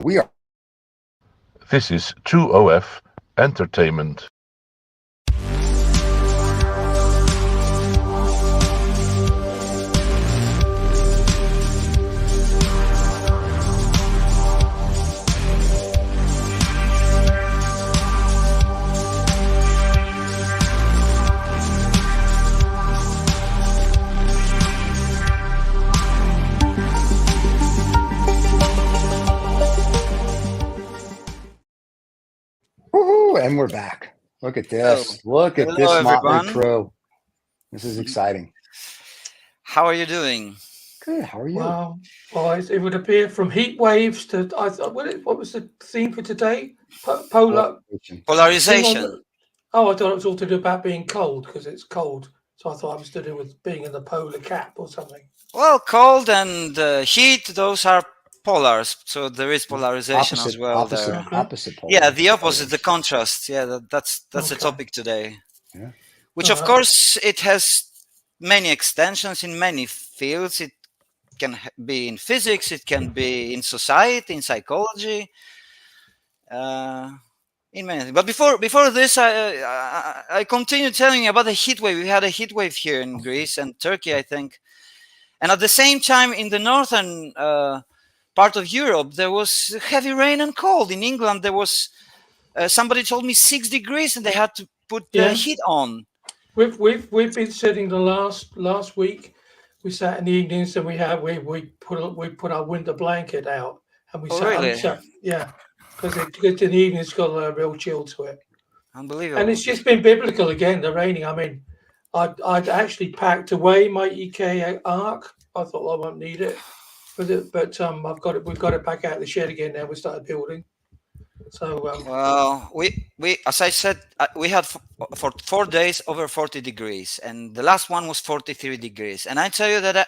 We are. This is 2OF Entertainment. Woohoo! And we're back. Look at this. Look at this Hello, motley everyone. crew. This is exciting. How are you doing? Good. How are you? Well, it would appear from heat waves to what was the theme for today? Polar. Polarization. Oh, I thought it was all to do about being cold because it's cold. So I thought it was to do with being in the polar cap or something. Well, cold and heat, those are polars. So there is polarization as well there. Opposite polar. Yeah, the opposite, the contrast. Yeah, that's the topic today. Yeah. Which, of course, it has many extensions in many fields. It can be in physics, it can be in society, in psychology, in many things. But before this, I continue telling you about the heat wave. We had a heat wave here in Greece and Turkey, I think. And at the same time, in the northern part of Europe, there was heavy rain and cold. In England, there was, somebody told me 6 degrees and they had to put the heat on. We've been sitting the last week. We sat in the evenings and we put our winter blanket out and we sat. Yeah, because in the evening it's got a real chill to it. Unbelievable. And it's just been biblical again. The raining. I mean, I'd actually packed away my EK Arc. I thought I won't need it, but I've got it. We've got it back out of the shed again now. We started building. So well, we as I said, we had for 4 days over 40 degrees, and the last one was 43 degrees. And I tell you that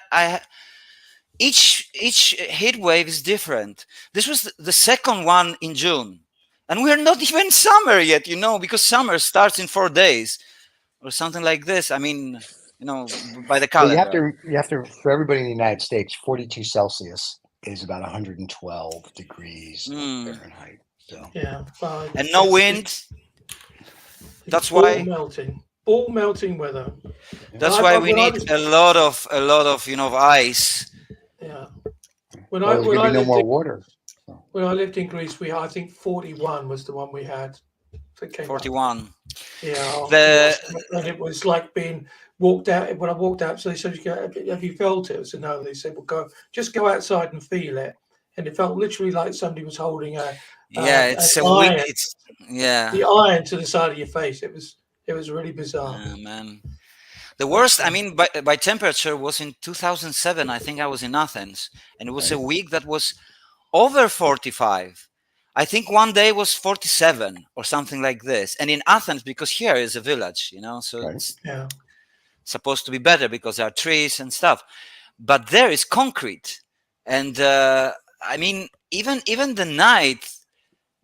each heat wave is different. This was the second one in June, and we're not even summer yet, because summer starts in 4 days or something like this. I mean, by the calendar. Well, you have to for everybody in the United States, 42 Celsius is about 112 degrees Fahrenheit. So. Yeah, and no wind. That's why ball melting weather. That's why we need a lot of ice. Yeah. When I lived no more water. So. When I lived in Greece, I think 41 was the one we had. 41. Up. Yeah. And it was like being walked out. When I walked out, so they said, "Have you felt it?" I said, "No." They said, "Well, go outside and feel it." And it felt literally like somebody was holding it's a iron, week. the iron to the side of your face. It was really bizarre. Yeah, man. The worst, I mean, by temperature was in 2007. I think I was in Athens, and it was a week that was over 45. I think one day was 47 or something like this. And in Athens, because here is a village, so it's supposed to be better because there are trees and stuff. But there is concrete, and I mean, even the night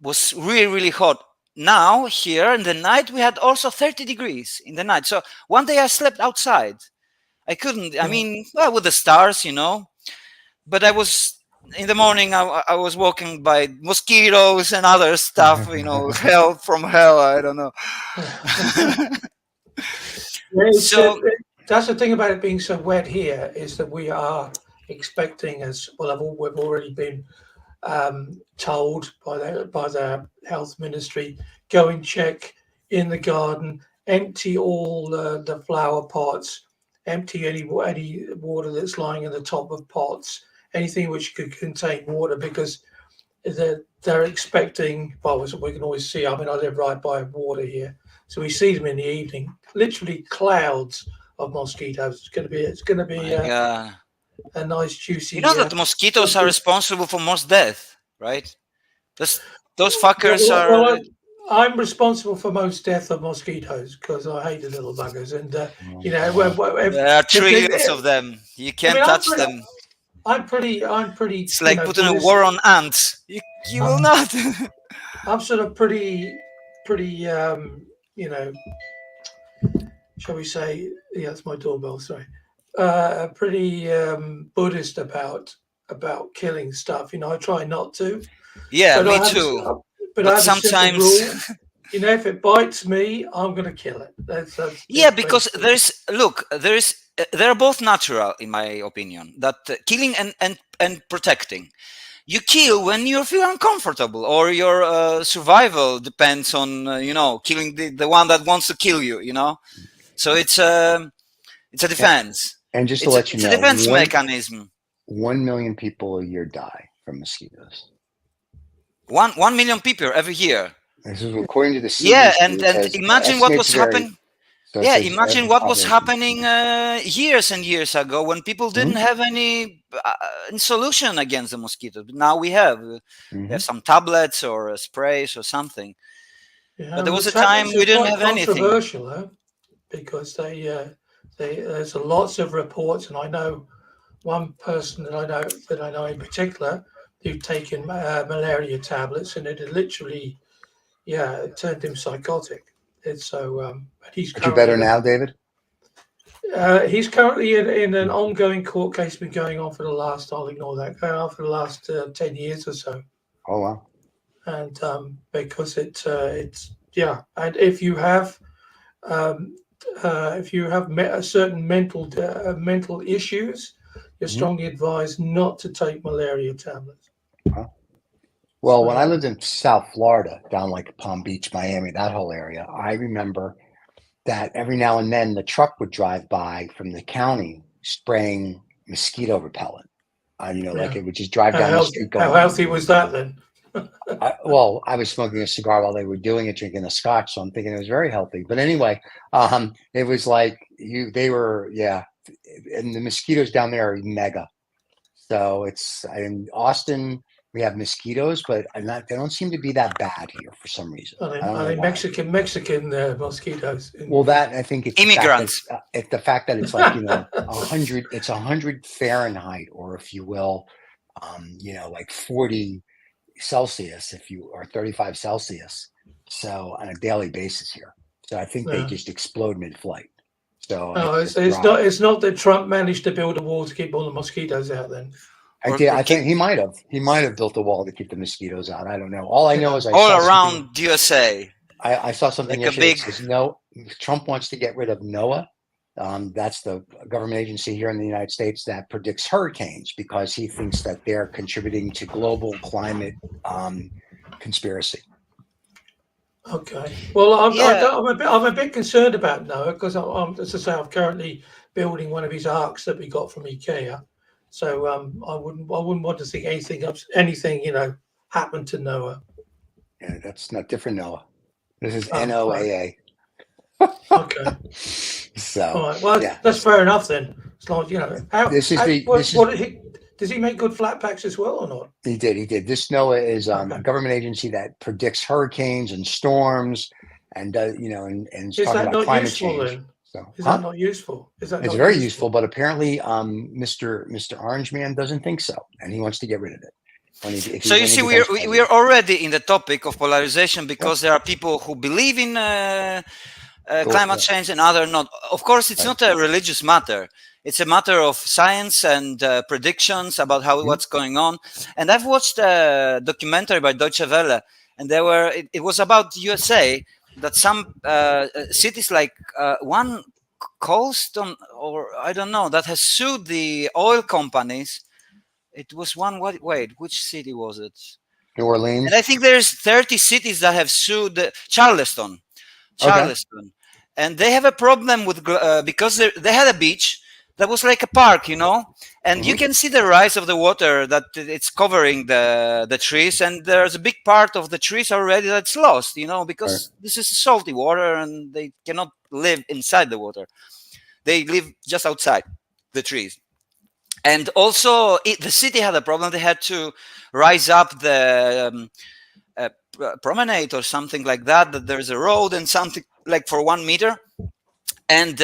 was really, really hot. Now here in the night we had also 30 degrees in the night. So one day I slept outside. I couldn't. I mean, well, with the stars, But I was in the morning. I was walking by mosquitoes and other stuff. Hell from hell. I don't know. So that's the thing about it being so wet here is that we are expecting, as well, we've already been told by the health ministry, go and check in the garden, empty all the flower pots, empty any water that's lying in the top of pots, anything which could contain water, because they're expecting, well, we can always see, I mean, I live right by water here, so we see them in the evening, literally clouds of mosquitoes. It's going to be a nice juicy. That mosquitoes are responsible for most death, right? Those fuckers are. Well, I'm responsible for most death of mosquitoes because I hate the little buggers, and there are trillions of them. You can't touch them. I'm pretty. It's like putting a war on ants. You will not. I'm sort of pretty. Shall we say? Yeah, it's my doorbell. Sorry. Pretty Buddhist about killing stuff. I try not to. Yeah, But me I have too. but But I have a simple sometimes, rule. You know, if it bites me, I'm going to kill it. yeah, because there are both natural, in my opinion. That killing and protecting. You kill when you feel uncomfortable, or your survival depends on killing the one that wants to kill you. So it's a defense. And just to It's a, let you it's a know, defense mechanism. 1 million people a year die from mosquitoes. 1 million people every year. This is according to the Yeah, CDC. and It says imagine what estimates was vary. happening. So it Yeah, says imagine what was population. happening years and years ago when people didn't have any solution against the mosquitoes. But now we have. We have some tablets or sprays or something. Yeah, But there was a tablets time we are didn't quite have anything. controversial, huh? Because there's lots of reports, and I know one person that I know in particular who'd taken malaria tablets, and it had literally, it turned him psychotic. And so, but he's Are you better currently now, David? he's currently in an ongoing court case, been going on for the last, I'll ignore that, going on for the last 10 years or so. Oh wow! And because it's and if you have certain mental issues, you're strongly advised not to take malaria tablets. Well, when I lived in South Florida, down like Palm Beach, Miami, that whole area, I remember that every now and then the truck would drive by from the county spraying mosquito repellent. Like it would just drive down the street going. How healthy was that then? I was smoking a cigar while they were doing it, drinking a scotch, so I'm thinking it was very healthy. But anyway, it was like and the mosquitoes down there are mega. So it's in Austin, we have mosquitoes, but they don't seem to be that bad here for some reason. Are they Mexican mosquitoes? Well, that I think it's immigrants. The fact that it's like 100. It's 100 Fahrenheit, or if you will, like 40 Celsius, or 35 Celsius. So on a daily basis here. So I think they just explode mid-flight. So it's not that Trump managed to build a wall to keep all the mosquitoes out then. I think he might have built a wall to keep the mosquitoes out. I don't know. All I know is all around USA. I saw something like yesterday that says Trump wants to get rid of NOAA. That's the government agency here in the United States that predicts hurricanes, because he thinks that they're contributing to global climate conspiracy. Okay. Well, I'm a bit concerned about NOAA, because as I say, I'm currently building one of his arcs that we got from IKEA. So I wouldn't want to think anything happened to NOAA. Yeah, that's not different NOAA. This is Oh, NOAA. Okay. So all right. Well, that's fair enough then. As long as does he make good flat packs as well or not? He did. This NOAA is a government agency that predicts hurricanes and storms, and and talking about climate change. Then? So is that not useful? It's very useful, but apparently, Mr. Orange Man doesn't think so, and he wants to get rid of it. So you see, we are already in the topic of polarization, because there are people who believe in climate change and others not. Of course, it's not a religious matter. It's a matter of science and predictions about what's going on. And I've watched a documentary by Deutsche Welle, and it was about USA, that some cities like one Colston, or I don't know, that has sued the oil companies. It was one. Wait, which city was it? New Orleans. And I think there's 30 cities that have sued Charleston, and they have a problem with because they had a beach that was like a park, and you can see the rise of the water, that it's covering the trees, and there's a big part of the trees already that's lost, because this is salty water, and they cannot live inside the water. They live just outside the trees. And also, the city had a problem. They had to rise up the promenade or something like that. That there's a road and something like for 1 meter. And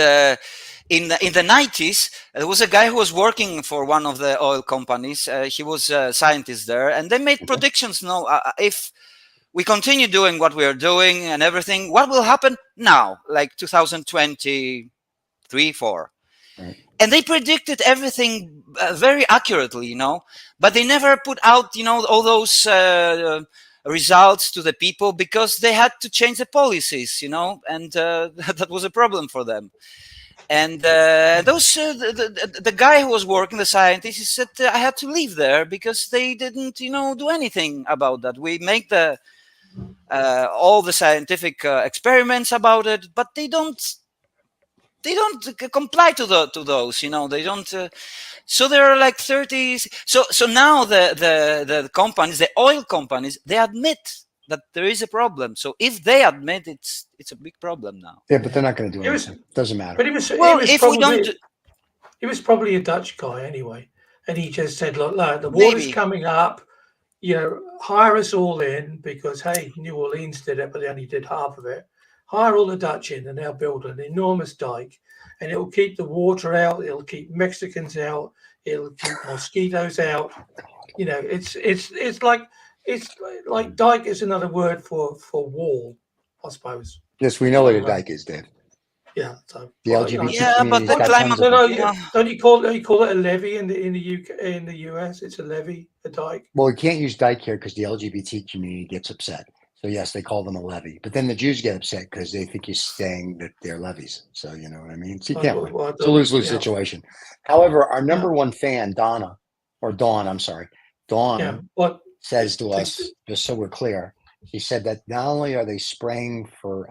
in the 90s, there was a guy who was working for one of the oil companies. He was a scientist there, and they made predictions. If we continue doing what we are doing and everything, what will happen now, like 2023, 4? and they predicted everything very accurately, but they never put out, all those results to the people because they had to change the policies, and that was a problem for them. And the guy who was working, the scientist, he said, I had to leave there because they didn't, do anything about that. We make all the scientific experiments about it, but they don't comply to those. They don't. So there are like 30. So now the companies, the oil companies, they admit that there is a problem. So if they admit it's a big problem now. Yeah, but they're not going to do anything. Doesn't matter. But if we don't. He was probably a Dutch guy anyway, and he just said, "Look, the water's coming up. Hire us all in because hey, New Orleans did it, but they only did half of it. Hire all the Dutch in, and they'll build an enormous dike, and it'll keep the water out. It'll keep Mexicans out. It'll keep mosquitoes out. It's like dike is another word for wall, I suppose. Yes, we know what a dike is, Dave. Yeah, so the LGBT yeah, but the climate. Don't you call it a levee in the UK, in the US? It's a levee, a dike. Well, we can't use dike here because the LGBT community gets upset. So yes, they call them a levee, but then the Jews get upset because they think you're saying that they're levies. So you know what I mean. So you can't win. It's a lose-lose situation. However, our number one fan, Dawn, says to us, just so we're clear, she said that not only are they spraying for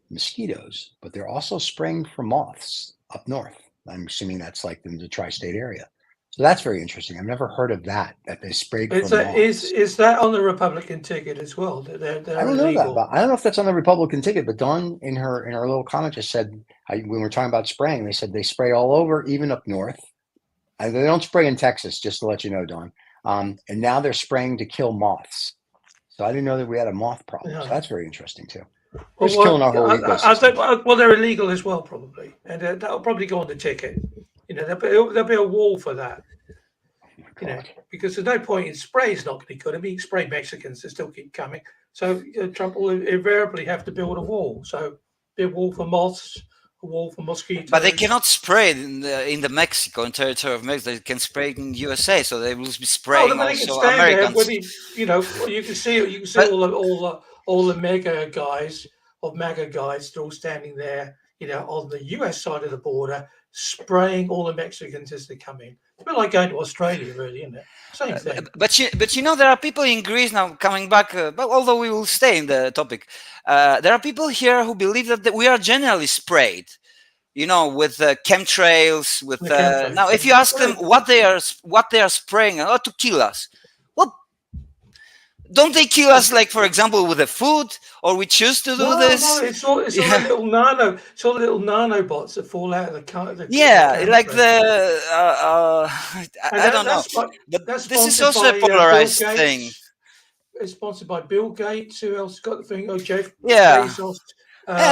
mosquitoes, but they're also spraying for moths up north. I'm assuming that's like in the tri-state area. So that's very interesting. I've never heard of that they sprayed for moths. Is that on the Republican ticket as well? They're I don't know that, but I don't know if that's on the Republican ticket. But Dawn, in her little comment, just said when we're talking about spraying, they said they spray all over, even up north. And they don't spray in Texas, just to let you know, Dawn. And now they're spraying to kill moths. So I didn't know that we had a moth problem. So that's very interesting too. We're just killing our whole ecosystem. Well, they're illegal as well, probably, and that'll probably go on the ticket. There'll be a wall for that. Because there's no point in spray. It's not going to be good. I mean, spray Mexicans, they still keep coming. So Trump will invariably have to build a wall. So be a wall for moths, a wall for mosquitoes. But they cannot spray in the Mexico, in territory of Mexico. They can spray in USA, so they will be spraying also Americans. You can see all the MAGA guys, they're all standing there, on the US side of the border, spraying all the Mexicans as they come in. It's a bit like going to Australia, really, isn't it? Same thing. But there are people in Greece now coming back. But although we will stay in the topic, there are people here who believe that we are generally sprayed, with chemtrails. With now, if you ask them what they are spraying, to kill us, well, don't they kill us, like, for example, with the food, or we choose to do this? No, it's all the little nanobots that fall out of the car. Like I don't know. But this is also a polarized thing. It's sponsored by Bill Gates. Who else got the thing? Jeff Bezos.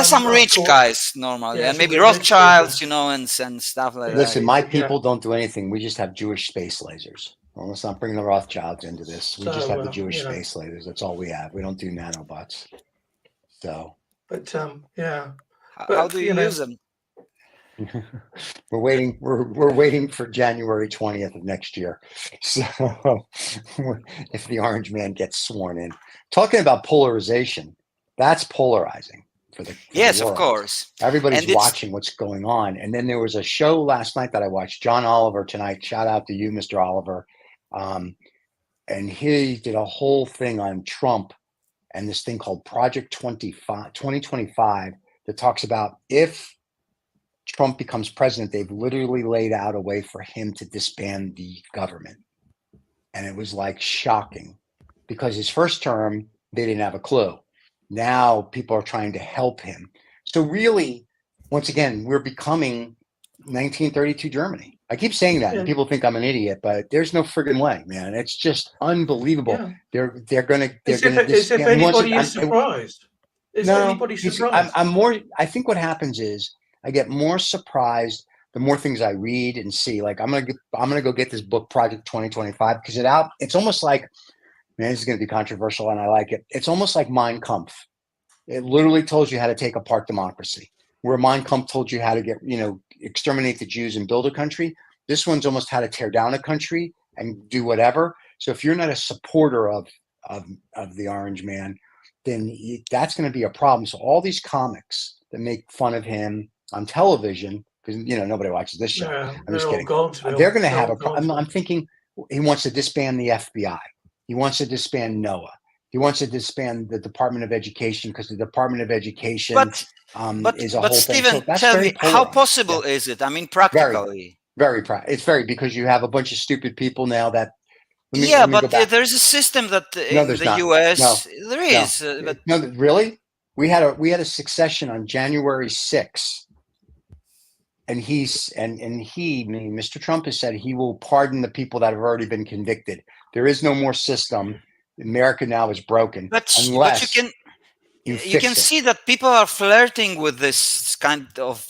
Some rich guys normally, and maybe Rothschilds, and stuff like that. Listen, my people don't do anything. We just have Jewish space lasers. Well, let's not bring the Rothschilds into this. We just have the Jewish space lasers. That's all we have. We don't do nanobots. So, but how do you use them? We're waiting. We're waiting for January 20th of next year. So, if the Orange Man gets sworn in, talking about polarization, that's polarizing for the yes, world. Of course. Everybody's watching what's going on, and then there was a show last night that I watched. John Oliver tonight. Shout out to you, Mr. Oliver. And he did a whole thing on Trump and this thing called Project 2025 that talks about if Trump becomes president, they've literally laid out a way for him to disband the government. And it was like shocking because his first term, they didn't have a clue. Now people are trying to help him. So really, once again, we're becoming 1932 Germany. I keep saying that, and people think I'm an idiot, but there's no friggin' way, man. It's just unbelievable. Yeah. They're gonna. As if anybody is surprised. Is anybody surprised? I'm more. I think what happens is I get more surprised the more things I read and see. Like I'm gonna go get this book, Project 2025, because it's almost like, man, this is gonna be controversial, and I like it. It's almost like Mein Kampf. It literally tells you how to take apart democracy. where Mein Kampf told you how to get, exterminate the Jews and build a country. This one's almost how to tear down a country and do whatever. So if you're not a supporter of the Orange Man, then that's going to be a problem. So all these comics that make fun of him on television, because nobody watches this show. Yeah, I'm just kidding. They're They're going to have a problem. I'm thinking he wants to disband the FBI. He wants to disband NOAA. He wants to disband the Department of Education because the Department of Education is a whole Steven, thing. So that's tell very me, how polarized. possible is it? I mean, practically. It's very because you have a bunch of stupid people now that. But there is a system that in the US there is. No, really, we had a succession on January 6th. And Mr. Trump has said he will pardon the people that have already been convicted. There is no more system. America now is broken. But you can see that people are flirting with this kind of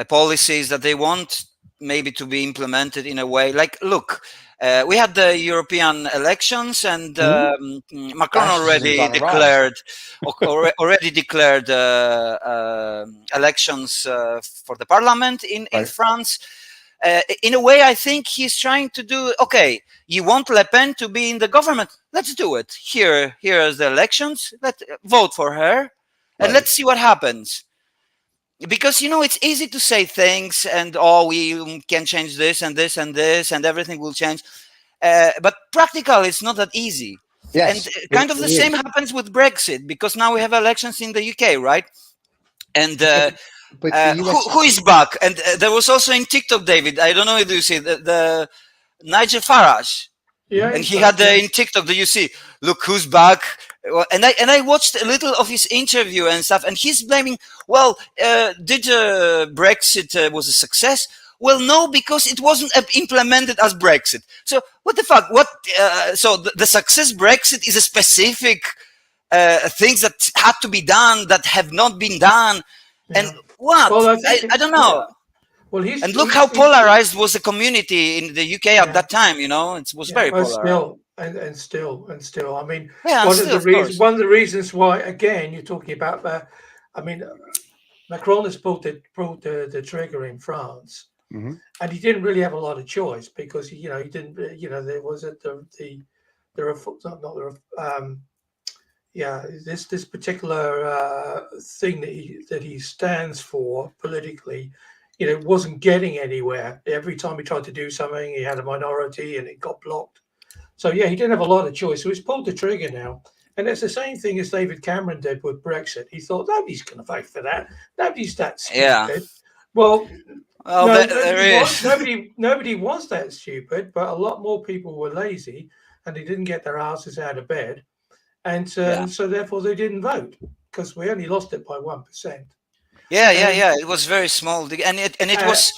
policies that they want maybe to be implemented in a way. Like, look, we had the European elections, and Macron already declared elections for the parliament in France. In a way, I think he's trying to do, okay, you want Le Pen to be in the government? Let's do it. Here is the elections. Let's vote for her, and let's see what happens. Because, it's easy to say things and, we can change this and this and this and everything will change. But practical, it's not that easy. Yes, and kind of the same happens with Brexit, because now we have elections in the UK, right? And who is back? And there was also in TikTok, David, I don't know if you see the Nigel Farage. Yeah, and he had in TikTok, do you see? Look who's back. And I watched a little of his interview and stuff, and he's blaming. Well, did Brexit was a success? Well, no, because it wasn't implemented as Brexit. So what the fuck? What? So the success Brexit is a specific things that had to be done that have not been done, and what? Well, I don't know. Yeah. Well, look how polarized was the community in the UK at that time. It was very polarized. Still. I mean, one of the reasons why, again, you're talking about that. I mean, Macron has pulled the trigger in France, and he didn't really have a lot of choice because he didn't. There was this particular thing that he stands for politically. Wasn't getting anywhere. Every time he tried to do something, he had a minority and it got blocked. So, he didn't have a lot of choice. So he's pulled the trigger now. And it's the same thing as David Cameron did with Brexit. He thought, nobody's going to vote for that. Nobody's that stupid. Yeah. Well, there nobody was that stupid, but a lot more people were lazy and they didn't get their asses out of bed. And so therefore they didn't vote because we only lost it by 1%. Yeah. It was very small, and it was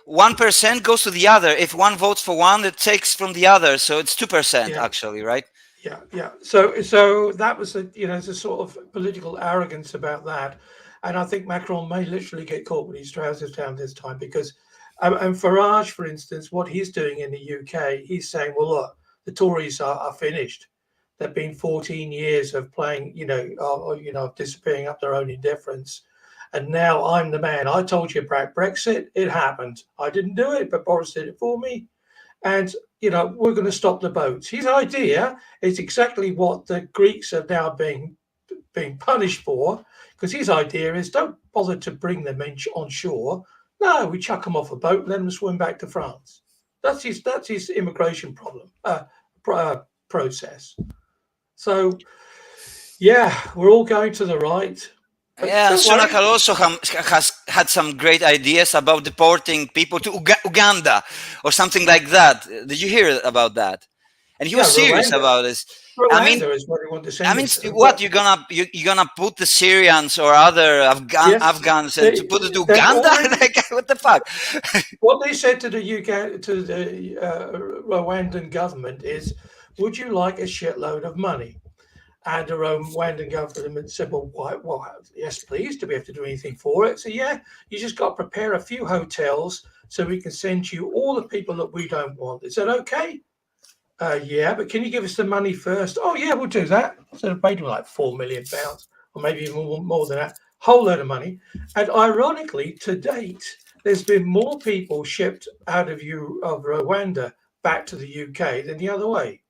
1% goes to the other. If one votes for one, it takes from the other, so it's 2% actually, right? Yeah. So that was there's a sort of political arrogance about that, and I think Macron may literally get caught with his trousers down this time because, and Farage, for instance, what he's doing in the UK, he's saying, well, look, the Tories are finished. They've been 14 years of playing, disappearing up their own indifference. And now I'm the man. I told you about Brexit. It happened. I didn't do it, but Boris did it for me. And, we're going to stop the boats. His idea is exactly what the Greeks are now being punished for, because his idea is don't bother to bring them on shore. No, we chuck them off a boat, let them swim back to France. That's his immigration process. So, we're all going to the right. Sunak also has had some great ideas about deporting people to Uganda or something like that. Did you hear about that? And he was serious about this. What you're gonna put the Syrians or other Afghans to put it to Uganda? Like, what the fuck? What they said to the Rwandan government is, "Would you like a shitload of money?" And the Rwandan government said, well, yes, please. Do we have to do anything for it? So, you just got to prepare a few hotels so we can send you all the people that we don't want. Is that okay? But can you give us the money first? Oh, yeah, we'll do that. So they paid them like £4 million, or maybe even more than that. whole load of money. And ironically, to date, there's been more people shipped out of Rwanda back to the UK than the other way.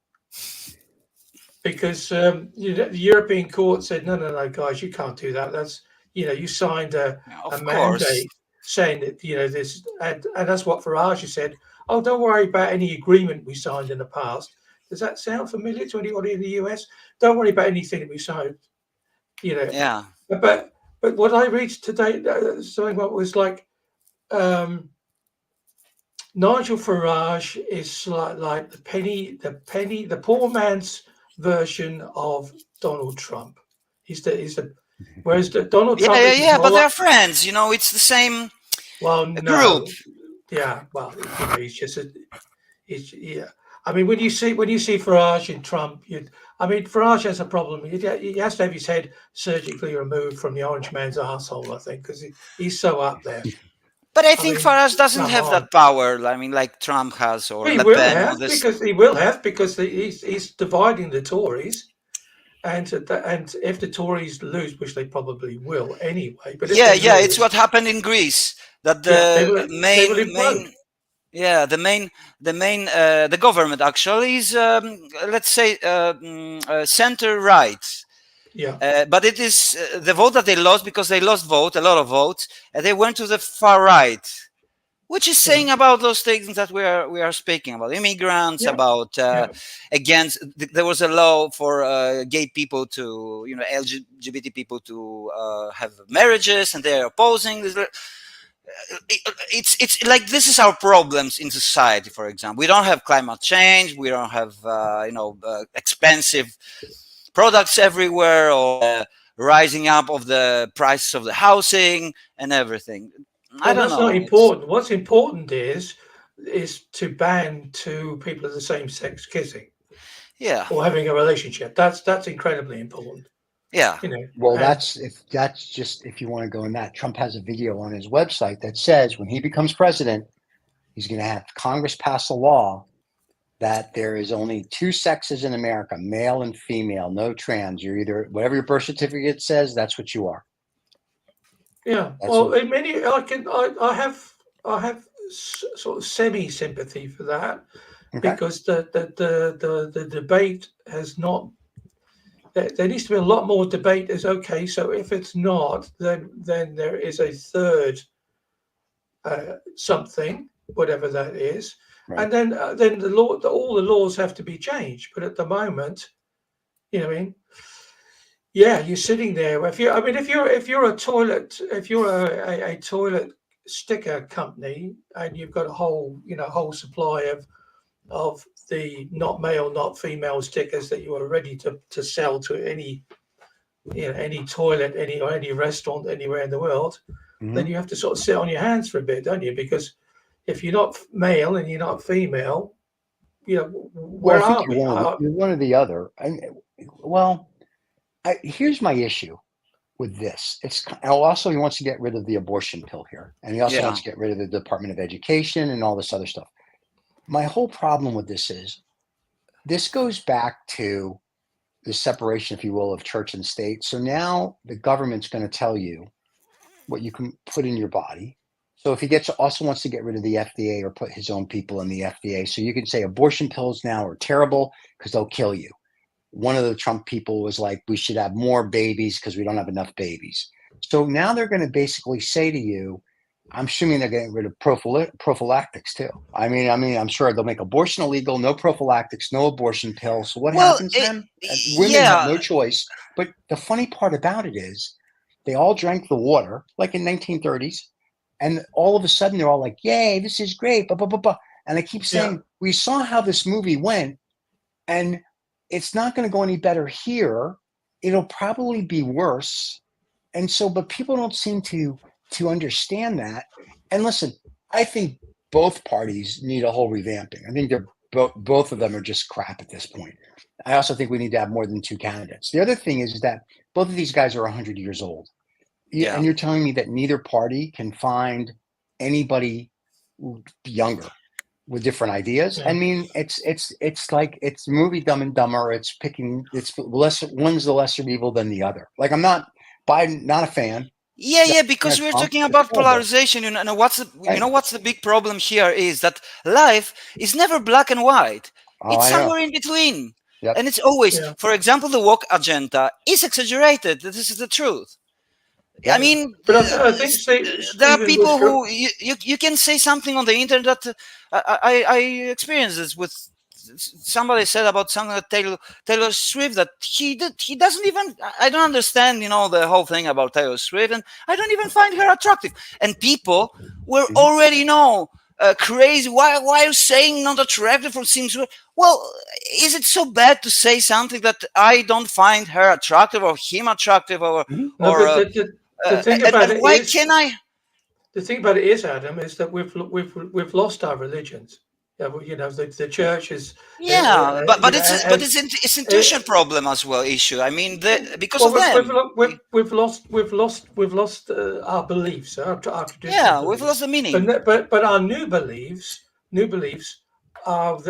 Because the European court said, no, guys, you can't do that. That's, you signed a mandate saying that, this, and that's what Farage said. Oh, don't worry about any agreement we signed in the past. Does that sound familiar to anybody in the US? Don't worry about anything that we signed, Yeah. But what I read today, something what was like, Nigel Farage is like the poor man's version of Donald Trump. Whereas Donald Trump is but they're friends. It's the same group. Yeah, well, he's just I mean, when you see Farage and Trump, Farage has a problem. He has to have his head surgically removed from the orange man's asshole, I think, because he's so up there. But I think Farage doesn't have that power. I mean, like Trump has, or he Le will Pen. Have, because he's dividing the Tories, and if the Tories lose, which they probably will anyway. But it's what happened in Greece. That the the government actually is let's say center right. Yeah. But it is the vote that they lost because they lost a lot of votes, and they went to the far right, which is saying about those things that we are speaking about, immigrants, about against. There was a law for gay people to, LGBT people to have marriages, and they're opposing this. It's like this is our problems in society. For example, we don't have climate change, we don't have expensive products everywhere, or rising up of the prices of the housing and everything. I don't know. That's not important. What's important is to ban two people of the same sex kissing. Yeah. Or having a relationship. That's incredibly important. Yeah. Well, that's just if you want to go in that. Trump has a video on his website that says when he becomes president, he's going to have Congress pass a law that there is only two sexes in America, male and female, no trans. You're either whatever your birth certificate says, that's what you are. Yeah. Well, in many, I have sort of semi sympathy for that, because the debate has not. There needs to be a lot more debate. Is okay. So if it's not, then there is a third something, whatever that is. Right. And then the law, all the laws have to be changed. But at the moment, you're sitting there. If you're a toilet sticker company, and you've got a whole supply of the not male, not female stickers that you are ready to sell to any toilet, any restaurant anywhere in the world, then you have to sort of sit on your hands for a bit, don't you? Because if you're not male and you're not female, where are we? You're one or the other. Here's my issue with this. Also, he wants to get rid of the abortion pill here, and he also wants to get rid of the Department of Education and all this other stuff. My whole problem with this is this goes back to the separation, if you will, of church and state. So now the government's going to tell you what you can put in your body. So if he also wants to get rid of the FDA or put his own people in the FDA, so you can say abortion pills now are terrible because they'll kill you. One of the Trump people was like, we should have more babies because we don't have enough babies. So now they're going to basically say to you, I'm assuming they're getting rid of prophylactics too. I mean, I'm sure they'll make abortion illegal, no prophylactics, no abortion pills. So what happens then? Women have no choice. But the funny part about it is they all drank the water like in 1930s. And all of a sudden they're all like, yay, this is great. Blah, blah, blah, blah. And I keep saying, we saw how this movie went, and it's not going to go any better here. It'll probably be worse. And so, but people don't seem to understand that. And listen, I think both parties need a whole revamping. I think they're both of them are just crap at this point. I also think we need to have more than two candidates. The other thing is that both of these guys are 100 years old. Yeah. And you're telling me that neither party can find anybody younger with different ideas. Yeah. I mean, it's like it's movie Dumb and Dumber. It's picking. It's one's the lesser evil than the other. Like I'm not Biden, not a fan. Yeah, because we're Trump, talking it's about horrible. polarization. What's Right. what's the big problem here is that life is never black and white. Oh, It's I know. somewhere in between, Yep. and it's always, Yeah. for example, the woke agenda is exaggerated. This is the truth. I Yep. mean, But I think there are Stephen was people who you can say something on the internet. I experienced this with somebody said about something that Taylor Swift that he doesn't even, I don't understand the whole thing about Taylor Swift, and I don't even find her attractive, and people were already crazy. Why are you saying not attractive or things? Well, is it so bad to say something that I don't find her attractive or him attractive or Mhm. no, or but the thing about and it why is can I? the thing about it is, Adam, is that we've lost our religions. Yeah, the church is, Yeah, but has, it's institution problem as well issue. I mean, because well, of them. we've lost our beliefs, our traditional Yeah, we've beliefs, lost the meaning. but our new beliefs have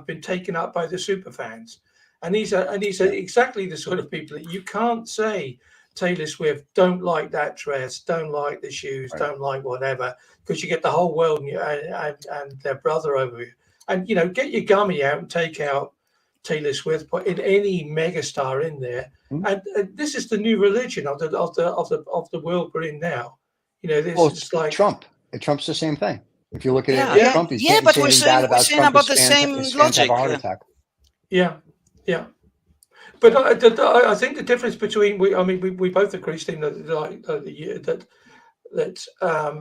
been taken up by the super fans, and these are exactly the sort of people that you can't say Taylor Swift don't like that dress, don't like the shoes, Right. don't like whatever, because you get the whole world and their brother over you, and get your gummy out and take out Taylor Swift, put in any megastar in there, Mhm. and this is the new religion of the world we're in now. This Well, is like, Trump. Trump's the same thing. If you look at it Yeah, with yeah, Trump, you yeah, can't but say anything bad we're about saying Trump. about the same His fans have a logic. heart attack. yeah, yeah. But I think the difference between we both agree, Steve, that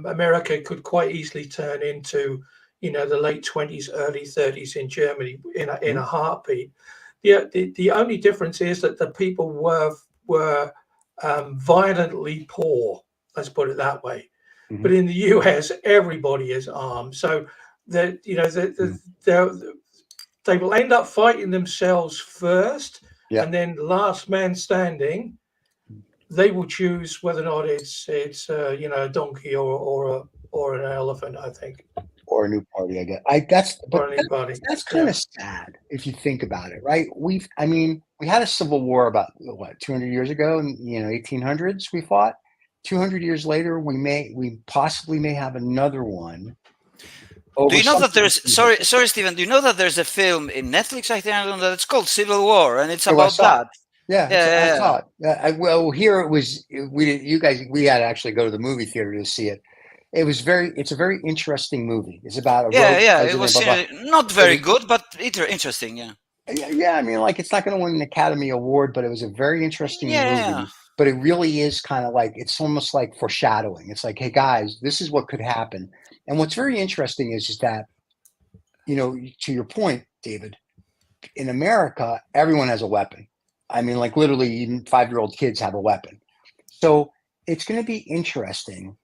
America could quite easily turn into the late 20s, early 30s in Germany in Mhm. a heartbeat. Yeah, the only difference is that the people were violently poor. Let's put it that way. But Mhm. in the US, everybody is armed, so that Mhm. they will end up fighting themselves first, Yep. and then last man standing, they will choose whether or not it's a donkey or an elephant. I think, Or a new party, I guess. But or a new body. that's kind Yeah, of sad if you think about it, right? We had a civil war about what 200 years ago, in 1800s. We fought. 200 years later, we possibly may have another one Do over you know that something. sorry, Stephen? Do you know that there's a film in Netflix? I think I don't know, that it's called Civil War, and it's Oh, I about saw it. that. Yeah, Yeah, I yeah, saw it. Well, here it was. You guys, we had to actually go to the movie theater to see it. It's a very interesting movie. It's about a yeah, rogue yeah. It president, was blah blah. not It very was, good, but interesting. Yeah, yeah. I mean, like it's not going to win an Academy Award, but it was a very interesting yeah, yeah. movie. But it really is kind of like it's almost like foreshadowing. It's like, hey guys, this is what could happen. And what's very interesting is that to your point, David, in America, everyone has a weapon. I mean, like literally, even 5-year-old kids have a weapon. So it's going to be interesting,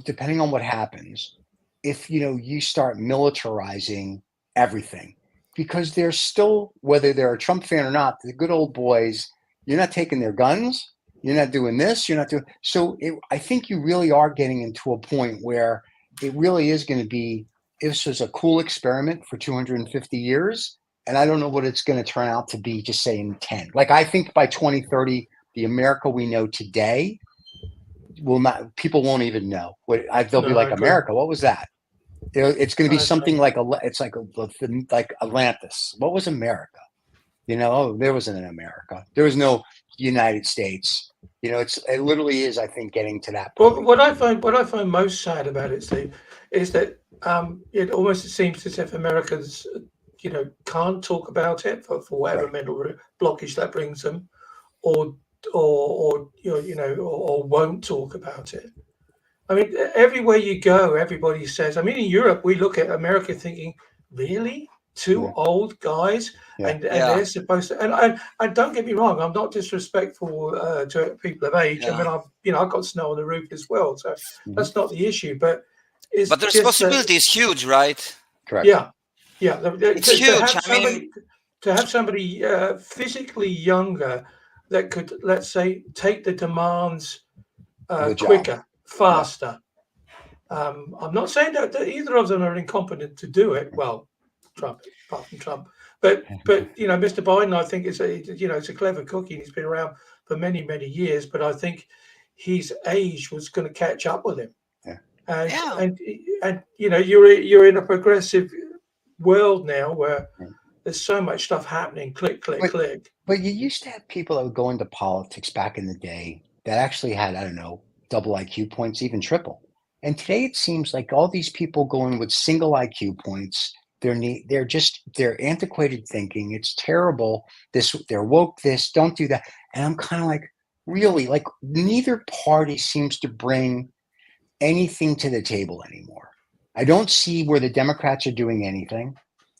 depending on what happens, if you start militarizing everything, because there's still, whether they're a Trump fan or not, the good old boys. You're not taking their guns. You're not doing this. You're not doing. So I think you really are getting into a point where it really is going to be. This was a cool experiment for 250 years, and I don't know what it's going to turn out to be. Just say in 10. Like I think by 2030, the America we know today will not. People won't even know. They'll be no, I like, agree. America. What was that? It's going to be I something agree. like it's like Atlantis. What was America? There wasn't an America. There was no United States. It literally is. I think getting to that Well, point. what I find most sad about it, Steve, is that it almost seems as if Americans, can't talk about it for whatever Right. mental blockage that brings them, or or won't talk about it. I mean, everywhere you go, everybody says. I mean, in Europe, we look at America thinking, really, two Yeah. old guys, Yeah. and Yeah, they're supposed to. And don't get me wrong, I'm not disrespectful to people of age. I yeah. mean, I've got snow on the roof as well, so Mhm. that's not the issue. But it's But the just that, responsibility is huge, right? Correct. yeah, yeah. It's To huge. have I mean, somebody physically younger that could, let's say, take the demands The job. quicker, Yeah. faster. I'm not saying that either of them are incompetent to do it. Well, Trump, apart from Trump, but Mr. Biden, I think it's a clever cookie, and he's been around for many years. But I think his age was going to catch up with him. Yeah. And you know, you're in a progressive world now where there's so much stuff happening. Click, click. But you used to have people that would go into politics back in the day that actually had, I don't know, double IQ points, even triple. And today it seems like all these people going with single IQ points, they're antiquated thinking. It's terrible. They're woke. Don't do that. And I'm kind of like, really, like neither party seems to bring anything to the table anymore. I don't see where the Democrats are doing anything.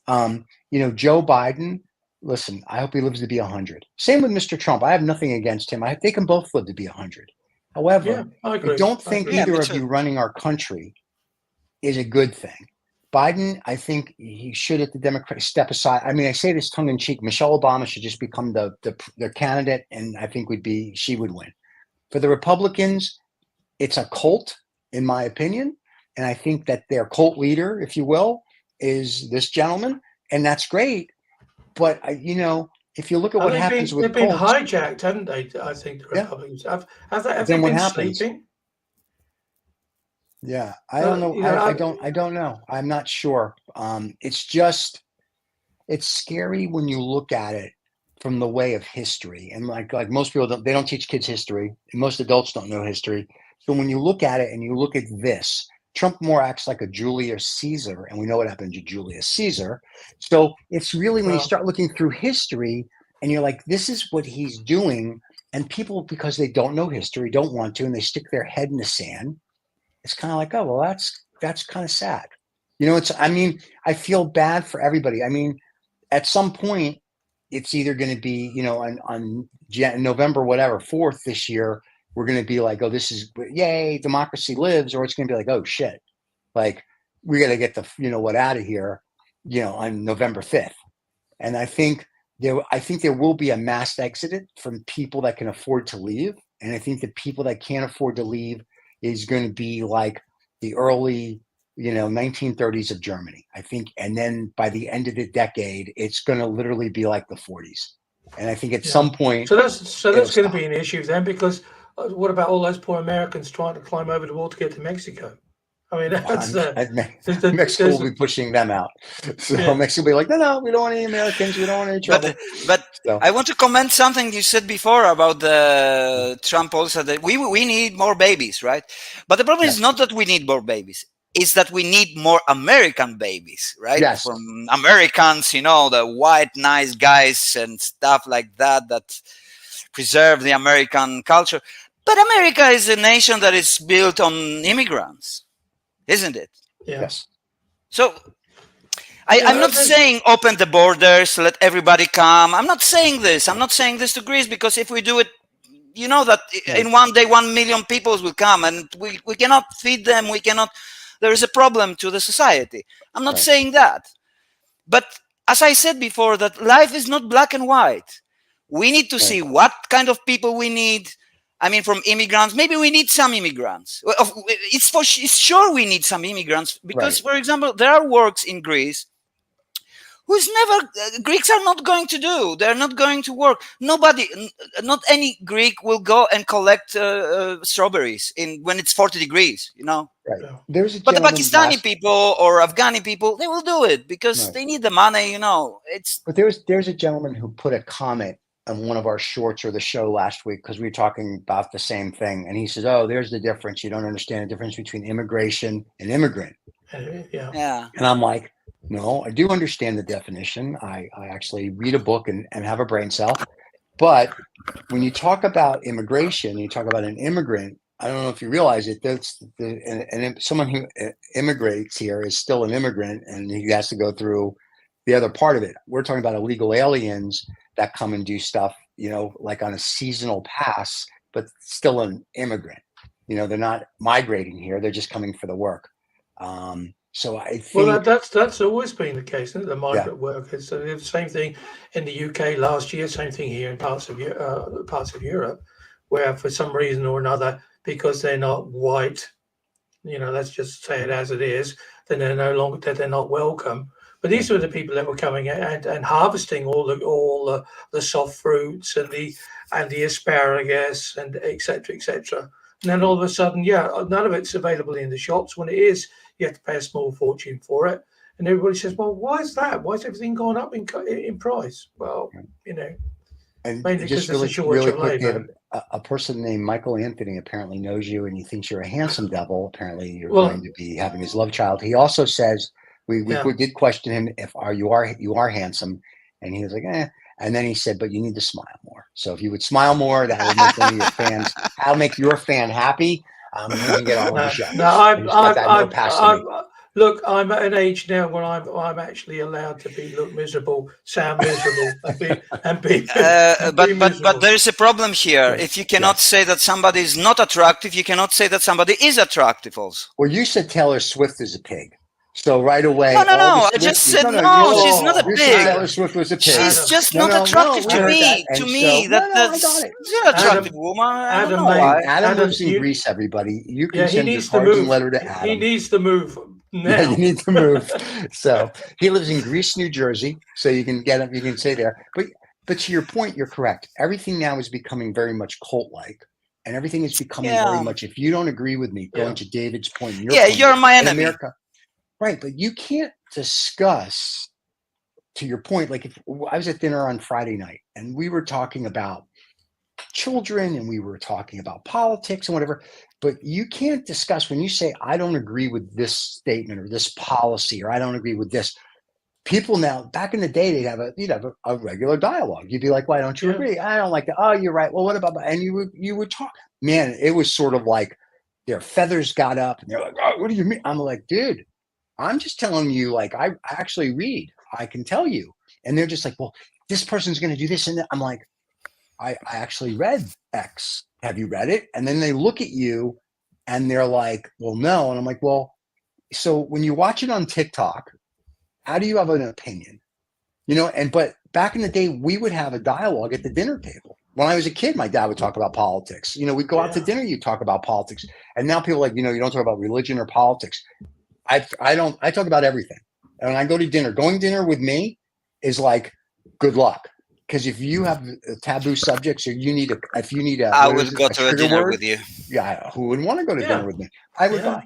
Joe Biden, listen, I hope he lives to be 100. Same with Mr. Trump. I have nothing against him. They can both live to be 100. However, I agree. I don't think either of you running our country is a good thing. Biden, I think he should, at the Democrat, step aside. I mean, I say this tongue in cheek. Michelle Obama should just become the candidate, and I think she would win. For the Republicans, it's a cult, in my opinion, and I think that their cult leader, if you will, is this gentleman, and that's great. But if you look at what happens with they've been cults, hijacked, haven't they? I think the Republicans have they been sleeping? Yeah, I don't know. I don't know. I'm not sure. It's scary when you look at it from the way of history, and like most people they don't teach kids history, and most adults don't know history. So when you look at it and you look at this, Trump more acts like a Julius Caesar, and we know what happened to Julius Caesar. So it's really when you start looking through history, and you're like, this is what he's doing, and people, because they don't know history, don't want to, and they stick their head in the sand. It's kind of like, oh, well, that's kind of sad. I feel bad for everybody. I mean, at some point, it's either going to be, on November, 4th this year, we're going to be like, oh, this is, yay, democracy lives, or it's going to be like, oh, shit. Like, we got to get the, out of here, on November 5th. And I think there will be a mass exit from people that can afford to leave. And I think the people that can't afford to leave is going to be like the early, 1930s of Germany, I think. And then by the end of the decade, it's going to literally be like the 40s. And I think at some point, so that's going to be an issue then, because what about all those poor Americans trying to climb over the wall to get to Mexico? I mean, Mexico will be pushing them out. So Mexico will be like, no, we don't want any Americans. We don't want any trouble. But I want to comment something you said before about the Trump also, that we need more babies, right? But the problem is not that we need more babies. It's that we need more American babies, right? Yes. From Americans, the white, nice guys and stuff like that preserve the American culture. But America is a nation that is built on immigrants, isn't it? Yes. So I'm not saying open the borders, let everybody come. I'm not saying this. I'm not saying this to Greece, because if we do it, that in one day 1 million people will come, and we cannot feed them. There is a problem to the society. I'm not saying that. But as I said before, that life is not black and white. We need to see what kind of people we need. I mean, from immigrants, maybe we need some immigrants. It's sure we need some immigrants, because, for example, there are works in Greece Greeks are not going to do. They're not going to work. Nobody, not any Greek will go and collect strawberries when it's 40 degrees, Right. But the Pakistani people or Afghani people, they will do it because they need the money, But there's a gentleman who put a comment on one of our shorts or the show last week, because we were talking about the same thing. And he says, oh, there's the difference. You don't understand the difference between immigration and immigrant. Yeah. And I'm like, no, I do understand the definition. I actually read a book and have a brain cell. But when you talk about immigration, you talk about an immigrant, I don't know if you realize it, someone who immigrates here is still an immigrant, and he has to go through the other part of it. We're talking about illegal aliens that come and do stuff, like on a seasonal pass, but still an immigrant. They're not migrating here. They're just coming for the work. So I think that's always been the case, isn't it? The migrant workers. So the same thing in the UK last year, same thing here in parts of Europe, where for some reason or another, because they're not white, let's just say it as it is, then they're not welcome. But these were the people that were coming and harvesting all the soft fruits and the asparagus and et cetera, And then all of a sudden, none of it's available in the shops. When it is, you have to pay a small fortune for it. And everybody says, well, why is that? Why has everything gone up in price? Well, And mainly because just there's a really, shortage really of quick, labor. a person named Michael Anthony apparently knows you, and he thinks you're a handsome devil. Apparently, you're going to be having his love child. He also says we did question him if you are handsome, and he was like, eh. And then he said, but you need to smile more. So if you would smile more, that will make one of your fans. I'll make your fan happy. You can get on with the show. Look, I'm at an age now where I'm actually allowed to look miserable, sound miserable, and be but there is a problem here. If you cannot say that somebody is not attractive, you cannot say that somebody is attractive also. Well, you said Taylor Swift is a pig. So right away, no. I just said no. She's not a pig. Taylor Swift was a pig. She's just not attractive to me. That's an attractive woman. I don't know why. Adam lives in Greece. Everybody, you can send your cards and letter to Adam. He needs to move now. Yeah, you need to move. So he lives in Greece, New Jersey. So you can get him. You can stay there. But to your point, you're correct. Everything now is becoming very much cult-like. And everything is becoming very much. If you don't agree with me, going to David's point, you're my enemy. America, right? But you can't discuss. To your point, like if I was at dinner on Friday night and we were talking about children and we were talking about politics and whatever, but you can't discuss when you say I don't agree with this statement or this policy or I don't agree with this. People now, back in the day, you'd have a regular dialogue. You'd be like, why don't you agree? I don't like that. Oh, you're right. Well, what about, and you would talk. Man, it was sort of like their feathers got up and they're like, oh, what do you mean? I'm like, dude, I'm just telling you, like, I actually read, I can tell you. And they're just like, well, this person's going to do this. And I'm like, I actually read X. Have you read it? And then they look at you and they're like, well, no. And I'm like, well, so when you watch it on TikTok, how do you have an opinion? But back in the day, we would have a dialogue at the dinner table. When I was a kid, my dad would talk about politics. We'd go out to dinner, you talk about politics. And now people are like, you don't talk about religion or politics. I talk about everything. And when I go to dinner, going to dinner with me is like, good luck. Because if you have taboo subjects or I would go to a dinner with you. Yeah, who wouldn't want to go to dinner with me? I would buy.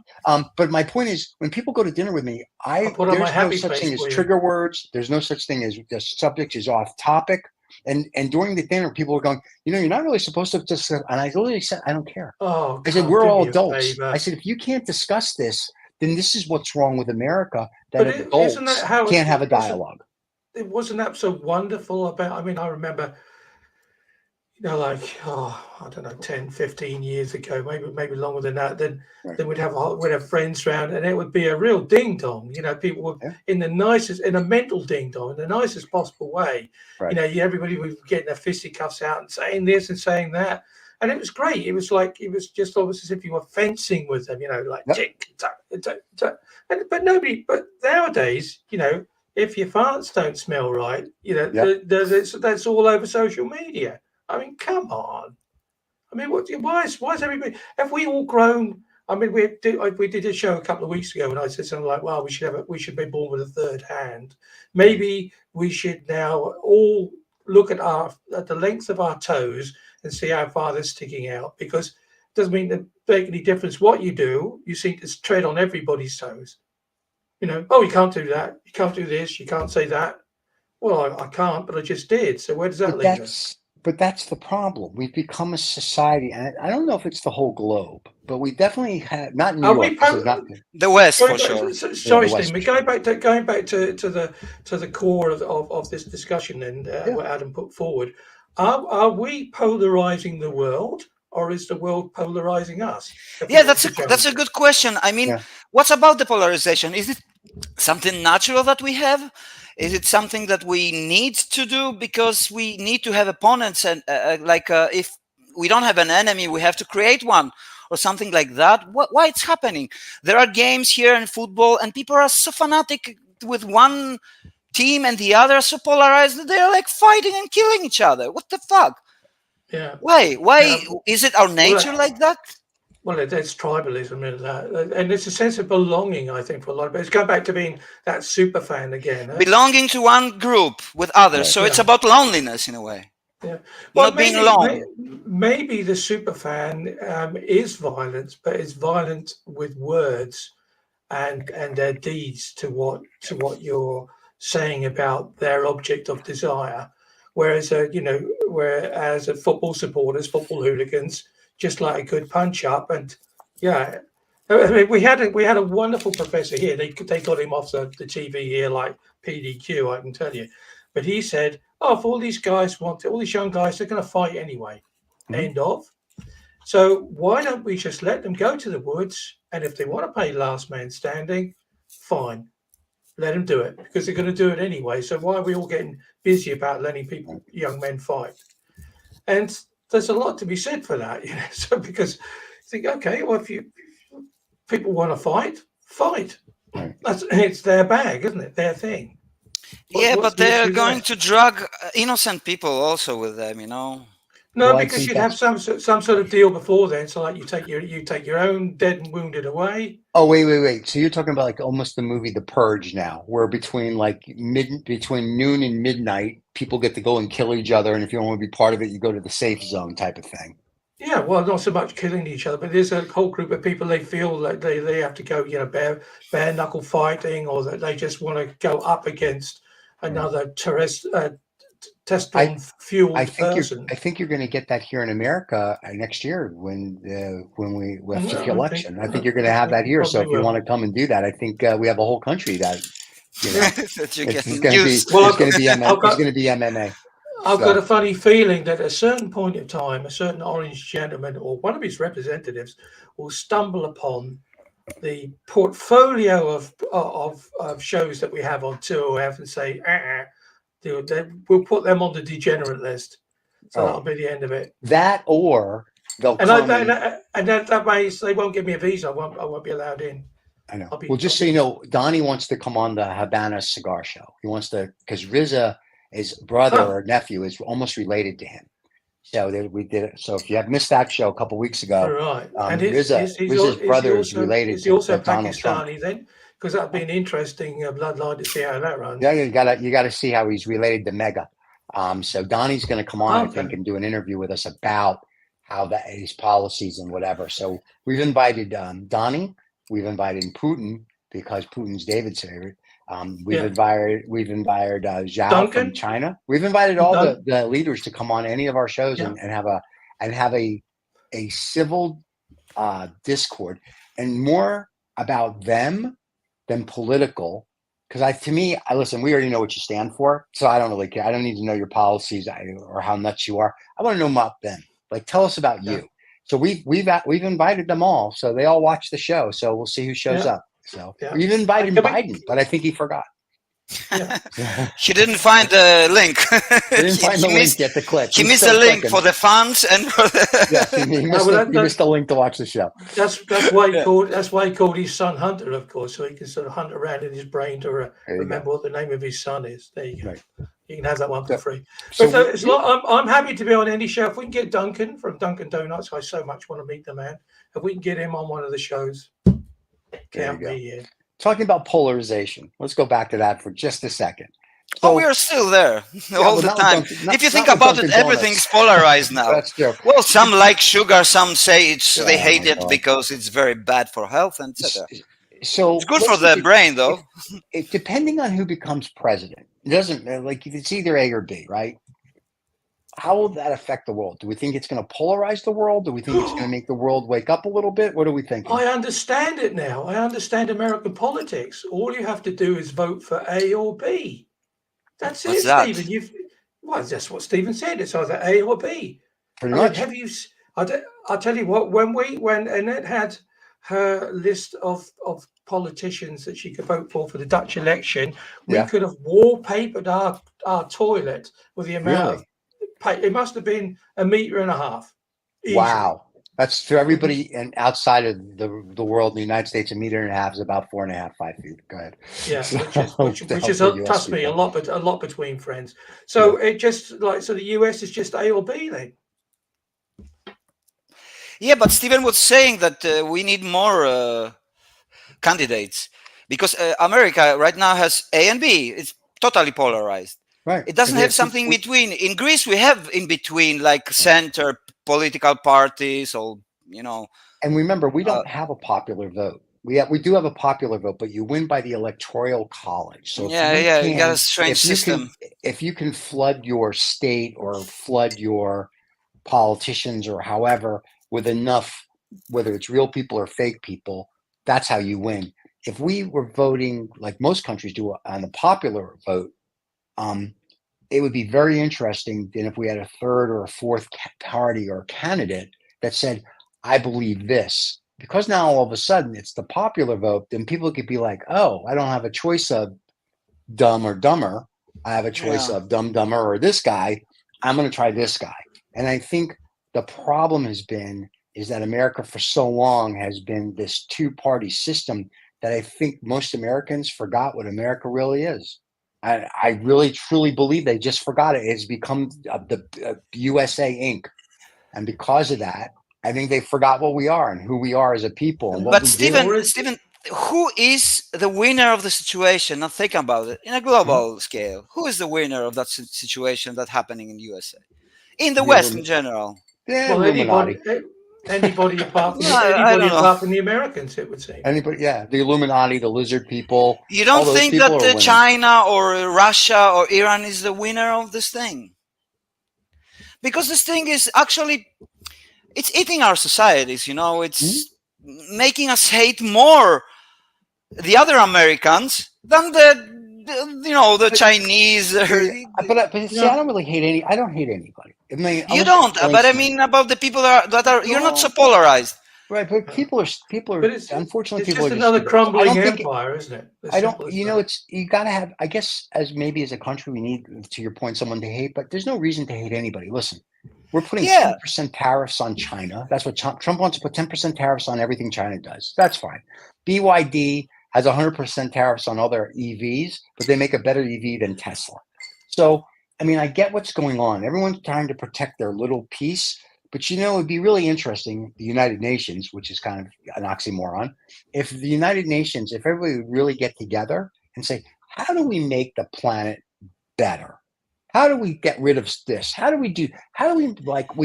But my point is, when people go to dinner with me, there's no such thing as trigger words. There's no such thing as the subject is off topic. And during the dinner, people are going, you're not really supposed to just. And I literally said, I don't care. I said, we're all adults. I said, if you can't discuss this, then this is what's wrong with America. That adults can't have a dialogue. It wasn't that so wonderful about, I remember, I don't know, 10, 15 years ago, maybe longer than that, then we'd have friends around and it would be a real ding dong. People would in a mental ding dong, in the nicest possible way. Right. Everybody was getting their fisticuffs out and saying this and saying that. And it was great. It was just almost as if you were fencing with them, tick, tack. But nowadays, if your farts don't smell right, that's all over social media. Come on. Why is everybody? Have we all grown? We did a show a couple of weeks ago, and I said something like, "Well, we should be born with a third hand. Maybe we should now all look at the length of our toes and see how far they're sticking out, because it doesn't mean to make any difference what you do. You seem to tread on everybody's toes." You can't do that. You can't do this. You can't say that. Well, I can't, but I just did. So where does that lead us? But that's the problem. We've become a society, and I don't know if it's the whole globe, but we definitely have, not New York, not the West, for sure. Sorry, Steve, going back to the core of this discussion then, what Adam put forward. Are we polarizing the world, or is the world polarizing us? Yeah, that's a good question. What's about the polarization? Is it something natural that we have? Is it something that we need to do because we need to have opponents, and if we don't have an enemy, we have to create one or something like that? Why it's happening? There are games here in football, and people are so fanatic with one team, and the other are so polarized that they're like fighting and killing each other. What the fuck? Yeah. Why? Is it our nature like that? Well, it's tribalism in that, and it's a sense of belonging, I think, for a lot of people. It's going back to being that super fan again. Belonging to one group with others. So it's about loneliness in a way. Yeah. Well, not being alone. maybe the superfan is violent, but it's violent with words and their deeds to what you're saying about their object of desire. Whereas whereas football supporters, football hooligans, just like a good punch up. And yeah, I mean, we had a wonderful professor here. They got him off the TV here like PDQ, I can tell you. But he said, "Oh, if all these young guys, they're going to fight anyway." Mhm. End of. So why don't we just let them go to the woods? And if they want to play last man standing, fine, let them do it because they're going to do it anyway. So why are we all getting busy about letting young men fight? And there's a lot to be said for that, you know. So because you think, okay, well, if people want to fight, fight. Right. It's their bag, isn't it? Their thing. Yeah, What's but the they're issue going there? to drug innocent people also with them, you know. No, Well, I because think you'd have that's. some sort of deal before then. So like you take your own dead and wounded away. Oh, wait. So you're talking about like almost the movie The Purge now, where between between noon and midnight, people get to go and kill each other, and if you don't want to be part of it, you go to the safe zone type of thing. Yeah, well, not so much killing each other, but there's a whole group of people they feel like they have to go, bare knuckle fighting, or that they just want to go up against another I testosterone fueled think person. I think you're going to get that here in America next year when we after the election. I think you're going to have that here. So if you want to come and do that, I think we have a whole country that That you it's can going to be use. Well, it's going to be I've it's got going to be MMA. I've got So a funny feeling that at a certain point of time, a certain orange gentleman or one of his representatives will stumble upon the portfolio of shows that we have on 2OF and say, we'll put them on the degenerate list. So that'll oh, be the end of it. that or they'll And come and that means they won't give me a visa. I won't be allowed in. I know. I'll be. Well, just so you know, Donnie wants to come on the Havana cigar show. He wants to because Riza, his brother Huh, or nephew, is almost related to him. So we did it. So if you have missed that show a couple weeks all ago, right. And is Riza's brother is related is he to also Donald Trump. Pakistani then? Because that'd be an interesting bloodline to see how that runs. Yeah, you gotta see how he's related to Mega. So Donnie's going to come on, I think, Okay. and do an interview with us about how that his policies and whatever. So we've invited Donnie, we've invited Putin because Putin's David's favorite. Yeah. We've invited Zhao from Duncan. China. We've invited all Dun- the leaders to come on any of our shows yeah. and have a civil discord and more about them than political. Because to me, I listen. We already know what you stand for, so I don't really care. I don't need to know your policies or how nuts you are. I want to know about them. Like, tell us about Yeah. you. So we've invited them all, so they all watch the show. So we'll see who shows Yeah. up. So Yeah. we've invited Can we- Biden, but I think he forgot. Yeah. He didn't find the link. He didn't find the link missed, yet to click. he He's missed still the link clicking. for the funds and for the Yes, he missed, well, he missed the link to watch the show. That's why he Yeah. called his son Hunter, of course, so he can sort of hunt around in his brain to There you remember what the name of his son is. There you go. Right. You can have that one for free. So But I'm happy to be on any show. If we can get Duncan from Dunkin' Donuts, I so much want to meet the man. If we can get him on one of the shows, count you go. me in. Talking about polarization, let's go back to that for just a second. Oh, we are still there all but the not with time. Dunkin'- not- If you not think with about it, Dunkin' Donuts. everything's polarized now. That's true. Well, some like sugar, some say they Oh, hate my it God. because it's very bad for health, etc. So It's good for let's the look at- brain, though. depending on who becomes president, it doesn't like it's either A or B, right? How will that affect the world? Do we think it's going to polarize the world? Do we think it's going to make the world wake up a little bit? What are we thinking? I understand it now. I understand American politics. All you have to do is vote for A or B. That's What's it, that? Stephen. That's what Stephen said. It's either A or B. Pretty I mean, much. have you? I'll tell you what. When Annette had her list of politicians that she could vote for the Dutch election, we Yeah. could have wallpapered our toilet with the amount Really? of. It must have been 1.5 meters. Easily. Wow. That's to everybody and outside of the world in the United States, 1.5 meters is about 4.5, 5 feet. Go ahead. Yeah, So, which to is help the US trust me, people. a lot between friends. So it just so the US is just A or B then. Yeah, but Stephen was saying that we need more candidates because America right now has A and B. It's totally polarized. Right. It doesn't have something in between. In Greece, we have in between, like center political parties, or And remember, we don't have a popular vote. We do have a popular vote, but you win by the electoral college. So you got a strange system. if you can flood your state or flood your politicians or however with enough, whether it's real people or fake people, that's how you win. If we were voting like most countries do on the popular vote, it would be very interesting than if we had a third or a fourth party or candidate that said, I believe this. Because now all of a sudden it's the popular vote, then people could be like, oh, I don't have a choice of dumb or dumber. I have a choice of dumb, dumber, or this guy. I'm going to try this guy. And I think the problem is that America for so long has been this two-party system that I think most Americans forgot what America really is. I really truly believe they just forgot it. It's become the USA Inc. And because of that, I think they forgot what we are and who we are as a people and what But we Stephen, who is the winner of the situation? Now think about it in a global scale. Who is the winner of that situation that's happening in the USA? In the West in general? Well, anybody apart from the Americans, it would seem. Anybody, the Illuminati, the lizard people. You don't think that China or Russia or Iran is the winner of this thing? Because this thing is actually, it's eating our societies. It's making us hate more the other Americans than the Chinese. But see, I don't really hate I don't hate anybody. I mean, you don't, but I mean about the people that are you're not so polarized. Right, but people are unfortunately, it's just another crumbling empire, isn't it? You got to have, I guess, as a country, we need, to your point, someone to hate, but there's no reason to hate anybody. Listen, we're putting 10% tariffs on China. That's what Trump wants to put 10% tariffs on everything China does. That's fine. BYD has 100% tariffs on other EVs, but they make a better EV than Tesla. So, I mean, I get what's going on. Everyone's trying to protect their little piece. But it'd be really interesting, the United Nations, which is kind of an oxymoron, if the United Nations, if everybody would really get together and say, how do we make the planet better? How do we get rid of this? How do we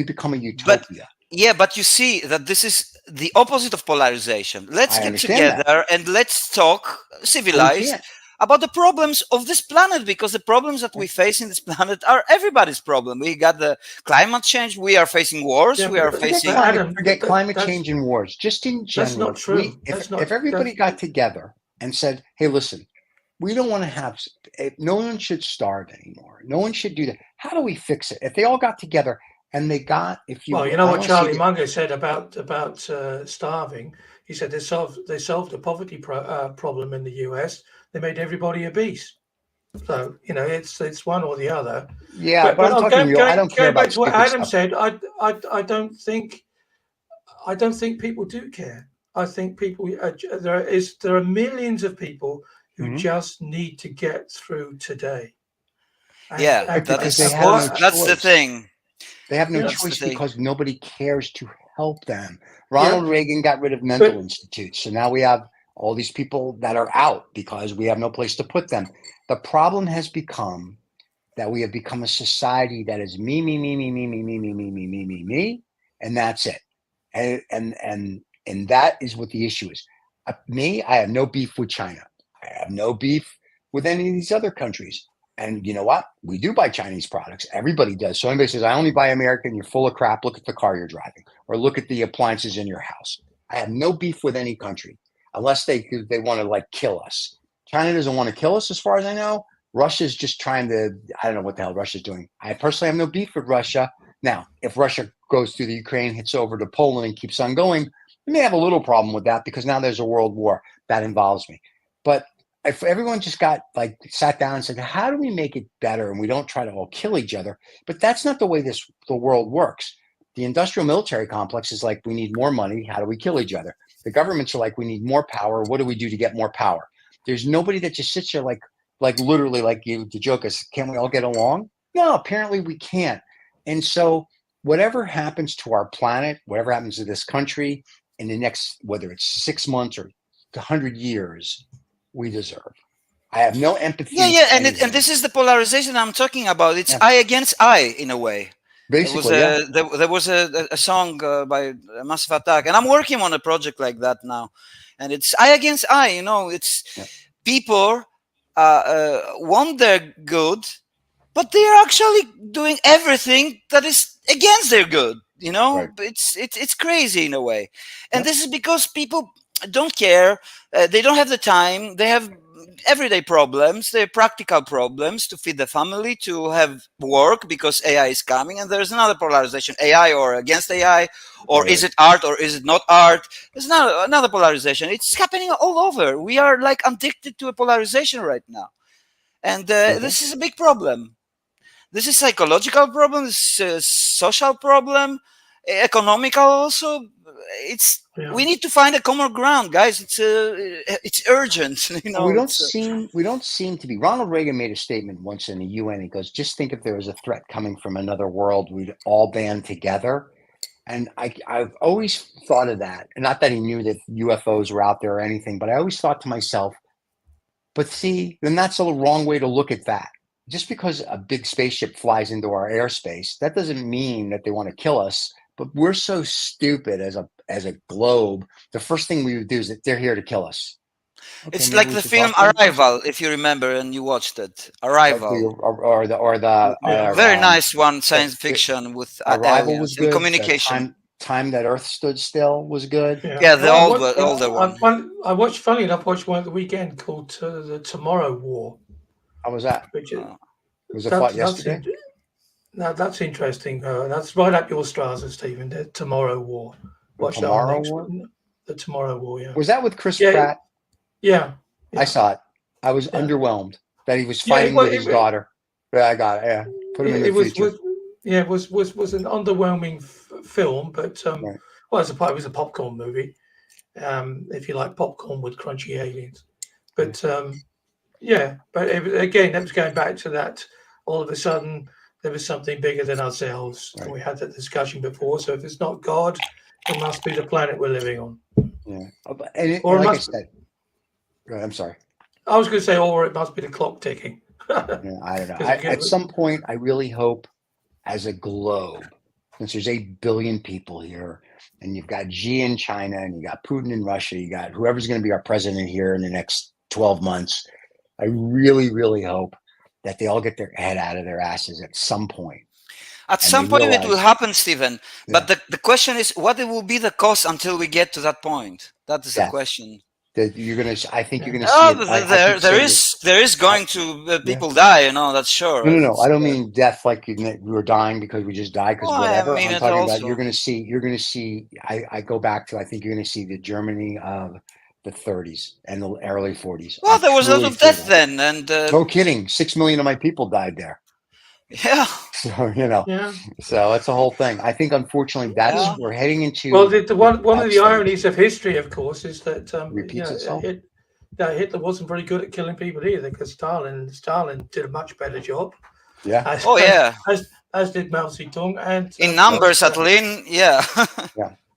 become a utopia? But you see that this is the opposite of polarization. Let's get together and let's talk civilized about the problems of this planet, because the problems that we face in this planet are everybody's problem. We got the climate change. We are facing wars. We are facing forget climate change and wars. Just in general, that's not true. If everybody got together and said, "Hey, listen, we don't want to have. No one should starve anymore. No one should do that. How do we fix it?" If they all got together and they got, what Charlie Munger said about starving. He said they solved the poverty problem in the US. They made everybody obese. So it's one or the other. Yeah, but I'm talking real. I don't care about back to what Adam said. I don't think people do care. I think people there are millions of people who just need to get through today. That's the thing. They have no choice because nobody cares to help them. Ronald Reagan got rid of mental institutes, so now we have all these people that are out because we have no place to put them. The problem has become that we have become a society that is me, and that's it. And that is what the issue is. I have no beef with China. I have no beef with any of these other countries. And you know what? We do buy Chinese products. Everybody does. So anybody says, I only buy American, you're full of crap. Look at the car you're driving, or look at the appliances in your house. I have no beef with any country unless they want to kill us. China doesn't want to kill us as far as I know. Russia's just trying to, I don't know what the hell Russia's doing. I personally have no beef with Russia. Now, if Russia goes through the Ukraine, hits over to Poland and keeps on going, we may have a little problem with that because now there's a world war that involves me. But if everyone just got sat down and said, how do we make it better? And we don't try to all kill each other, but that's not the way the world works. The industrial military complex is we need more money. How do we kill each other? The governments are we need more power. What do we do to get more power? There's nobody that just sits there literally the joke is, can't we all get along? No, apparently we can't. And so whatever happens to our planet, whatever happens to this country in the next, whether it's 6 months or 100 years, we deserve. I have no empathy. Yeah, and this is the polarization I'm talking about. It's eye against eye in a way. Basically, there was a song by Massive Attack, and I'm working on a project like that now, and it's eye against eye. You know, it's people want their good, but they are actually doing everything that is against their good. You know, it's crazy in a way, and this is because people don't care. They don't have the time. They have everyday problems. They're practical problems to feed the family, to have work because AI is coming. And there's another polarization: AI or against AI, or is it art or is it not art? There's another polarization. It's happening all over. We are like addicted to a polarization right now, and this is a big problem. This is psychological problem, this is social problem, economical also. We need to find a common ground, guys. It's urgent. You know, we don't seem to be. Ronald Reagan made a statement once in the UN. He goes, "Just think if there was a threat coming from another world, we'd all band together." And I've always thought of that. And not that he knew that UFOs were out there or anything, but I always thought to myself, but see, then that's a wrong way to look at that. Just because a big spaceship flies into our airspace, that doesn't mean that they want to kill us. But we're so stupid as a globe. The first thing we would do is that they're here to kill us. Okay, it's like the film Arrival, if you remember and you watched it. Arrival, or the very nice one, science fiction with Arrival was good. Communication. Time that Earth stood still was good. Yeah, the older one. I watched, funny enough, one at the weekend called The Tomorrow War. How was that? Was it fought yesterday? No, that's interesting. That's right up your straza, Stephen. The Tomorrow War. Watch Tomorrow War. The Tomorrow War. Yeah. Was that with Chris Pratt? Yeah. I saw it. I was underwhelmed that he was fighting with his daughter. Yeah, I got it. Yeah, put him in the future. It was an underwhelming film, but well, it was a popcorn movie. If you like popcorn with crunchy aliens, but but again, that was going back to that. All of a sudden, there was something bigger than ourselves, and we had that discussion before. So if it's not God, it must be the planet we're living on. Yeah, like I said, I'm sorry. I was going to say, or it must be the clock ticking. I don't know. At some point, I really hope, as a globe, since there's 8 billion people here, and you've got Xi in China, and you got Putin in Russia, you got whoever's going to be our president here in the next 12 months, I really, really hope that they all get their head out of their asses at some point. At some point it will happen, Stephen. But the question is, what will be the cost until we get to that point? That is the question. That I think you're gonna see. There is going to people die. You know, that's sure. No. I don't mean death like we were dying because we just died because whatever. I'm talking about you're gonna see. I go back to. I think you're gonna see the Germany of the 30s and the early 40s. Well, there was a lot of death then, and no kidding. 6 million of my people died there. Yeah. So so it's a whole thing. I think unfortunately that's we're heading into. Well, one of the ironies of history, of course, is that repeats itself. Hitler wasn't very good at killing people either, because Stalin did a much better job. Yeah. As did Mao Zedong, and in numbers at Lenin, yeah.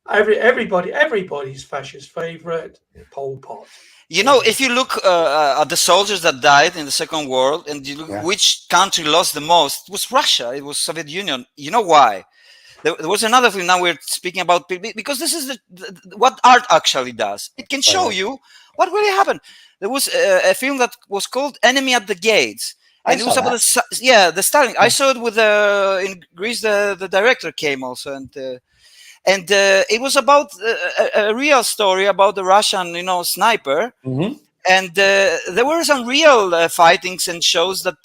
Everybody's fascist favorite, Pol Pot. You know, if you look at the soldiers that died in the Second World, and you look which country lost the most, it was Russia. It was Soviet Union. You know why? There was another film. Now we're speaking about, because this is what art actually does. It can show you what really happened. There was a film that was called Enemy at the Gates. And it was about the Stalin. I saw it with in Greece. The director came also, and it was about a real story about the Russian, sniper. Mm-hmm. And there were some real fightings, and shows that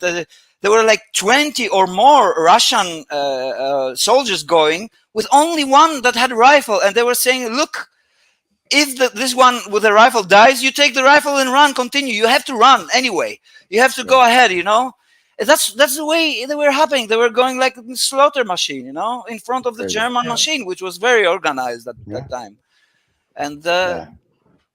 there were like 20 or more Russian soldiers going with only one that had a rifle. And they were saying, look, if this one with a rifle dies, you take the rifle and run, continue. You have to run anyway. You have to go ahead, That's the way they were happening. They were going like a slaughter machine, in front of the German machine, which was very organized at that time. And that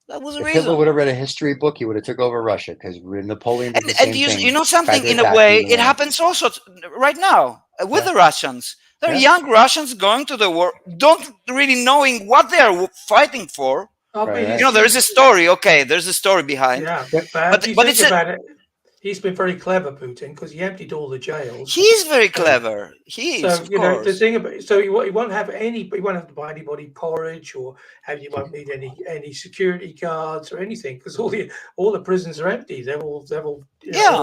was a reason. If Hitler would have read a history book, he would have took over Russia, because Napoleon did the same thing. You know something, in a way, it happens also right now with the Russians. There are young Russians going to the war, don't really knowing what they are fighting for. There is a story. Okay, there's a story behind. Yeah, but it's he's been very clever, Putin, because he emptied all the jails. He's very clever. He is, So of you know the course. thing about he won't have to buy anybody porridge, or you won't need any security guards or anything, because all the prisons are empty. They're all all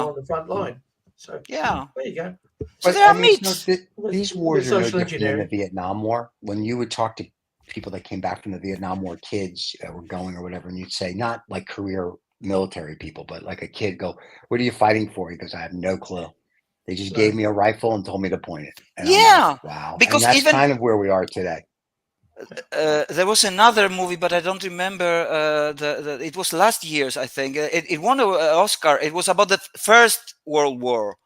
on the front line. So Yeah, there you go. so But there I are mean, meats. these wars are no social different than the engineering. Vietnam War. When you would talk to people that came back from the Vietnam War, kids that were going or whatever, and you'd say, not like career military people, but like a kid go, "What are you fighting for?" He goes, "I have no clue. They just gave me a rifle and told me to point it." And I'm Yeah, like, wow. And because that's even kind of where we are today. there was another movie, but I don't remember. It was last year's, I think. It won an Oscar. It was about the First World War.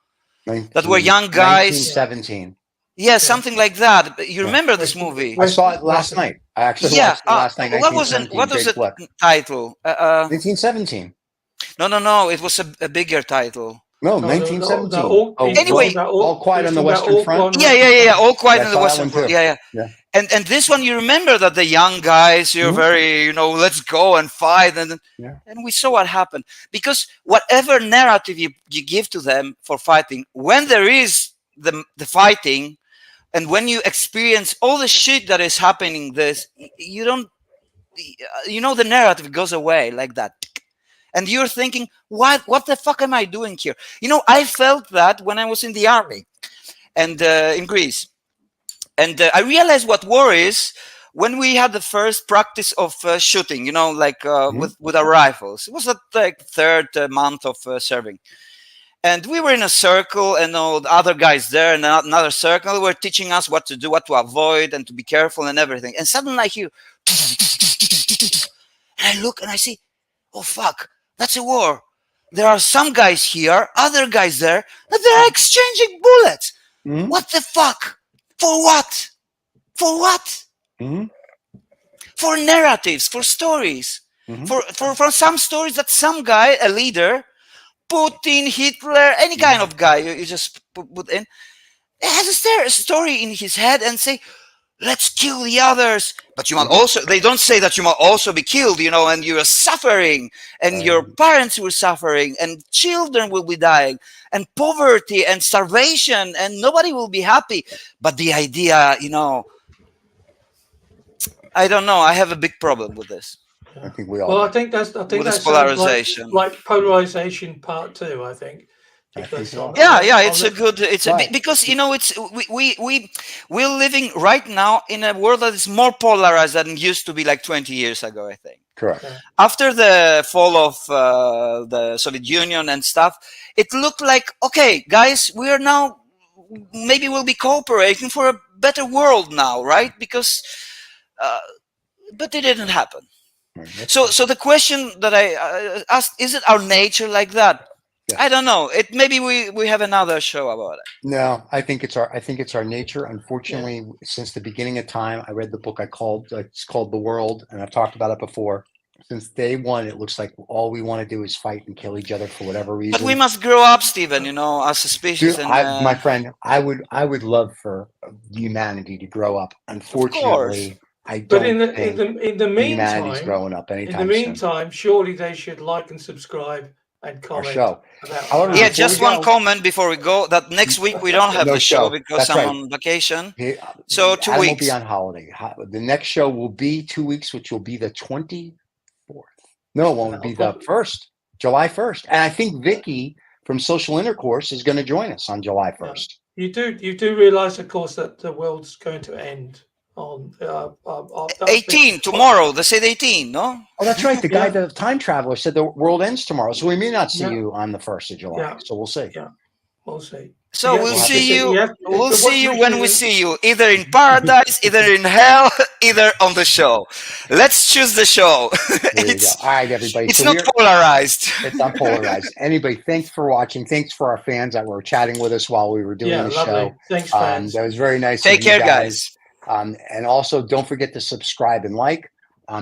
That were young guys. 1917. Yeah, something like that. You Yeah. remember this movie? I saw it last night. I actually Yeah. watched it last night. What was Big flick. the title? 1917. No. It was a bigger title. No, No, 1917. Anyway, all Quiet on the Western Front. Yeah. All Quiet Yeah, on the I saw that Western one Front. too. Yeah. And this one, you remember that the young guys, you're very, let's go and fight, and we saw what happened. Because whatever narrative you give to them for fighting, when there is the fighting, and when you experience all the shit that is happening, you don't, the narrative goes away like that. And you're thinking, what the fuck am I doing here? I felt that when I was in the army and in Greece. And I realized what war is when we had the first practice of shooting, with our rifles. It was the third month of serving. And we were in a circle, and all the other guys there in another circle were teaching us what to do, what to avoid, and to be careful and everything. And suddenly I hear, and I look and I see, oh fuck, that's a war. There are some guys here, other guys there, and they're exchanging bullets. What the fuck? For what? For what? For narratives, for stories, for some stories that some guy, a leader, Putin, Hitler, any kind of guy you just put in, has a story in his head and say, let's kill the others. But you might also, they don't say that you might also be killed, and you're suffering, and your parents were suffering, and children will be dying, and poverty and starvation, and nobody will be happy. But the idea, I don't know. I have a big problem with this. I think we all. Well, I think that's polarization, like Polarization Part 2. I think. It's a good. Because we're living right now in a world that is more polarized than it used to be like 20 years ago. I think. Correct. After the fall of the Soviet Union and stuff, it looked like, okay, guys, we are now maybe we'll be cooperating for a better world now, right? Because. But it didn't happen. So the question that I asked, is it our nature like that? Yes. I don't know. Maybe we have another show about it. No, I think it's our nature. Unfortunately, since the beginning of time, I read the book it's called The World, and I've talked about it before. Since day one, it looks like all we want to do is fight and kill each other for whatever reason. But we must grow up, Stephen, as a species. Dude, my friend, I would love for humanity to grow up. Unfortunately, I don't. But in the meantime, humanity's growing up anytime. In the meantime, surely they should like and subscribe and comment. Our show. However, just one comment before we go. That next week we don't have the show because I'm on vacation. So 2 weeks. Will be on holiday. The next show will be 2 weeks, which will be the 24th. No, it won't be the 1st, July 1st. And I think Vicky from Social Intercourse is going to join us on July 1st. You do realize, of course, that the world's going to end on 18 tomorrow. They said 18, no? Oh, that's right. The guy, the time traveler, said the world ends tomorrow. So we may not see you on the 1st of July. Yeah. So we'll see. Yeah, we'll see. So we'll see you. We'll see you when we see you, either in paradise, either in hell, either on the show. Let's choose the show. All right, everybody. It's not polarized. It's not polarized. Anybody, thanks for watching. Thanks for our fans that were chatting with us while we were doing the show. Thanks, fans. That was very nice. Take care, guys. And also, don't forget to subscribe and like.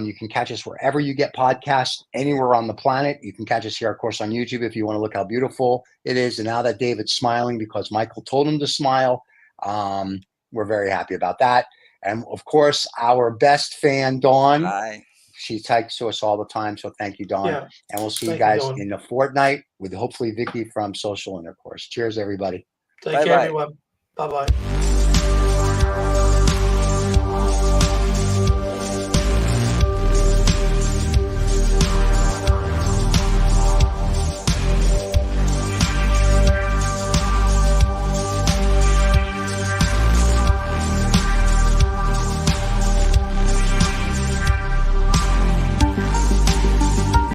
You can catch us wherever you get podcasts, anywhere on the planet. You can catch us here, of course, on YouTube if you want to look how beautiful it is. And now that David's smiling because Michael told him to smile, we're very happy about that. And, of course, our best fan, Dawn. Hi. she types to us all the time. So thank you, Dawn. Yeah. And we'll see you Thank you, guys Dawn. in a fortnight with hopefully Vicky from Social Intercourse. Cheers, everybody. Take Bye care, bye. everyone. Bye bye.